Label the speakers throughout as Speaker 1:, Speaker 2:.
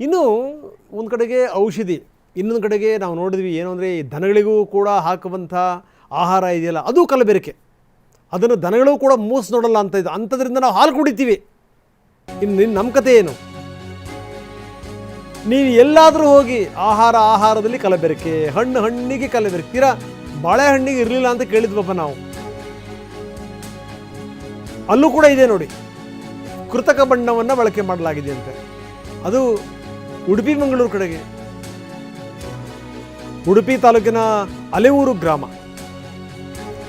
Speaker 1: ಇನ್ನು ಒಂದು ಕಡೆಗೆ ಔಷಧಿ, ಇನ್ನೊಂದು ಕಡೆಗೆ ನಾವು ನೋಡಿದ್ವಿ ಏನು ಅಂದರೆ ಈ ದನಗಳಿಗೂ ಕೂಡ ಹಾಕುವಂಥ ಆಹಾರ ಇದೆಯಲ್ಲ ಅದು ಕಲಬೆರಕೆ. ಅದನ್ನು ದನಗಳು ಕೂಡ ಮೂಸ್ ನೋಡಲ್ಲ ಅಂತ ಇದು, ಅಂಥದ್ರಿಂದ ನಾವು ಹಾಲು ಕುಡಿತೀವಿ. ಇನ್ನು ನಮ್ಮ ಕತೆ ಏನು? ನೀವು ಎಲ್ಲಾದರೂ ಹೋಗಿ ಆಹಾರದಲ್ಲಿ ಕಲಬೆರಕೆ, ಹಣ್ಣಿಗೆ ಕಲಬೆರಕೆ. ತೀರಾ ಬಾಳೆಹಣ್ಣಿಗೆ ಇರಲಿಲ್ಲ ಅಂತ ಕೇಳಿದ್ವಪ್ಪ ನಾವು. ಅಲ್ಲೂ ಕೂಡ ಇದೆ ನೋಡಿ, ಕೃತಕ ಬಣ್ಣವನ್ನು ಬಳಕೆ ಮಾಡಲಾಗಿದೆ ಅಂತೆ. ಅದು ಉಡುಪಿ ಮಂಗಳೂರು ಕಡೆಗೆ, ಉಡುಪಿ ತಾಲೂಕಿನ ಅಲೆಯೂರು ಗ್ರಾಮ,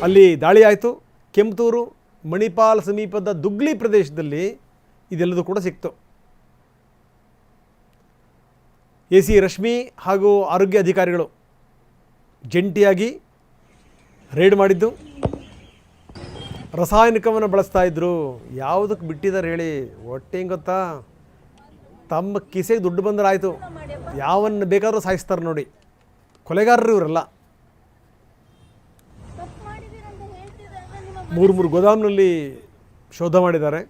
Speaker 1: ಅಲ್ಲಿ ದಾಳಿ ಆಯಿತು. ಕೆಂಪತೂರು ಮಣಿಪಾಲ್ ಸಮೀಪದ ದುಗ್ಲಿ ಪ್ರದೇಶದಲ್ಲಿ ಇದೆಲ್ಲದೂ ಕೂಡ ಸಿಕ್ತು. ಎ ಸಿ ರಶ್ಮಿ ಹಾಗೂ ಆರೋಗ್ಯ ಅಧಿಕಾರಿಗಳು ಜಂಟಿಯಾಗಿ ರೇಡ್ ಮಾಡಿದ್ದು. ರಾಸಾಯನಿಕವನ್ನು ಬಳಸ್ತಾ ಇದ್ದರು. ಯಾವುದಕ್ಕೆ ಬಿಟ್ಟಿದ್ದಾರೆ ಹೇಳಿ? ಹೊಟ್ಟೆ ಹೆಂಗೆ ಗೊತ್ತಾ, ತಮ್ಮ ಕಿಸೆಗೆ ದುಡ್ಡು ಬಂದರೆ ಆಯಿತು, ಯಾವನ್ನ ಬೇಕಾದರೂ ಸಾಯಿಸ್ತಾರೆ ನೋಡಿ. ಕೊಲೆಗಾರರು ಇವರೆಲ್ಲ. 3 ಗೋದಾಮ್ನಲ್ಲಿ ಶೋಧ ಮಾಡಿದ್ದಾರೆ.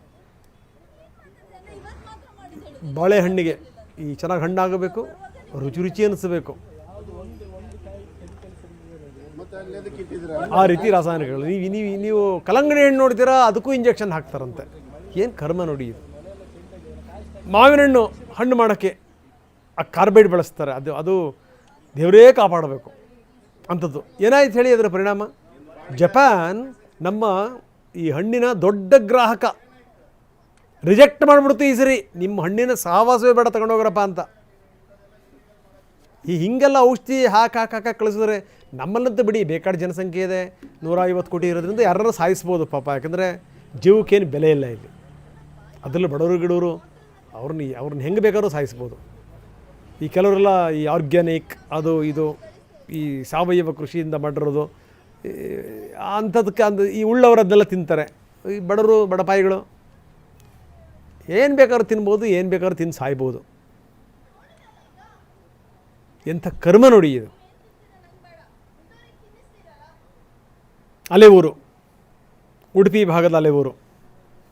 Speaker 1: ಬಾಳೆಹಣ್ಣಿಗೆ ಈ ಚೆನ್ನಾಗಿ ಹಣ್ಣಾಗಬೇಕು, ರುಚಿ ಅನ್ನಿಸಬೇಕು, ಆ ರೀತಿ ರಾಸಾಯನಿಕಗಳು. ನೀವು ಕಲ್ಲಂಗಡಿ ಹಣ್ಣು ನೋಡ್ತೀರಾ, ಅದಕ್ಕೂ ಇಂಜೆಕ್ಷನ್ ಹಾಕ್ತಾರಂತೆ. ಏನು ಕರ್ಮ ನೋಡಿ ಇದು. ಮಾವಿನ ಹಣ್ಣು ಮಾಡೋಕ್ಕೆ ಆ ಕಾರ್ಬೈಡ್ ಬಳಸ್ತಾರೆ. ಅದು ದೇವರೇ ಕಾಪಾಡಬೇಕು ಅಂಥದ್ದು. ಏನಾಯ್ತು ಹೇಳಿ ಅದರ ಪರಿಣಾಮ? ಜಪಾನ್ ನಮ್ಮ ಈ ಹಣ್ಣಿನ ದೊಡ್ಡ ಗ್ರಾಹಕ ರಿಜೆಕ್ಟ್ ಮಾಡಿಬಿಡ್ತು ಈ ಸರಿ. ನಿಮ್ಮ ಹಣ್ಣಿನ ಸಹವಾಸವೇ ಬೇಡ, ತಗೊಂಡೋಗ್ರಪ್ಪ ಅಂತ. ಹಿಂಗೆಲ್ಲ ಔಷಧಿ ಹಾಕಿ ಕಳಿಸಿದ್ರೆ ನಮ್ಮಲ್ಲಂತೂ ಬಿಡಿ, ಬೇಕಾದ ಜನಸಂಖ್ಯೆ ಇದೆ, 150 ಕೋಟಿ ಇರೋದ್ರಿಂದ ಯಾರನ್ನ ಸಾಯಿಸ್ಬೋದು ಪಾಪ. ಯಾಕಂದರೆ ಜೀವಕ್ಕೇನು ಬೆಲೆ ಇಲ್ಲ ಇಲ್ಲಿ. ಅದರಲ್ಲೂ ಬಡವರು ಗಿಡವರು ಅವ್ರನ್ನ ಹೆಂಗೆ ಬೇಕಾದ್ರೂ ಸಾಯಿಸ್ಬೋದು. ಈ ಕೆಲವರೆಲ್ಲ ಈ ಆರ್ಗ್ಯಾನಿಕ್ ಅದು ಇದು ಈ ಸಾವಯವ ಕೃಷಿಯಿಂದ ಮಾಡಿರೋದು ಅಂಥದಕ್ಕೆ ಈ ಉಳ್ಳವರದ್ದೆಲ್ಲ ತಿಂತಾರೆ. ಈ ಬಡವರು ಬಡಪಾಯಿಗಳು ಏನು ಬೇಕಾದ್ರೂ ತಿನ್ಬೋದು, ಏನು ಬೇಕಾದ್ರೂ ತಿಂದು ಸಾಯ್ಬೋದು. ಎಂಥ ಕರ್ಮ ನೋಡಿ ಇದು. ಅಲೆಯೂರು, ಉಡುಪಿ ಭಾಗದ ಅಲೆಯೂರು,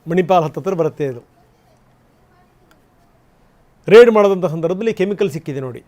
Speaker 1: ಮಣಿಪಾಲ್ ಹತ್ತಿರ ಬರುತ್ತೆ ಇದು. ರೇಡ್ ಮಾಡೋದಂಥ ಸಂದರ್ಭದಲ್ಲಿ ಕೆಮಿಕಲ್ ಸಿಕ್ಕಿದೆ ನೋಡಿ.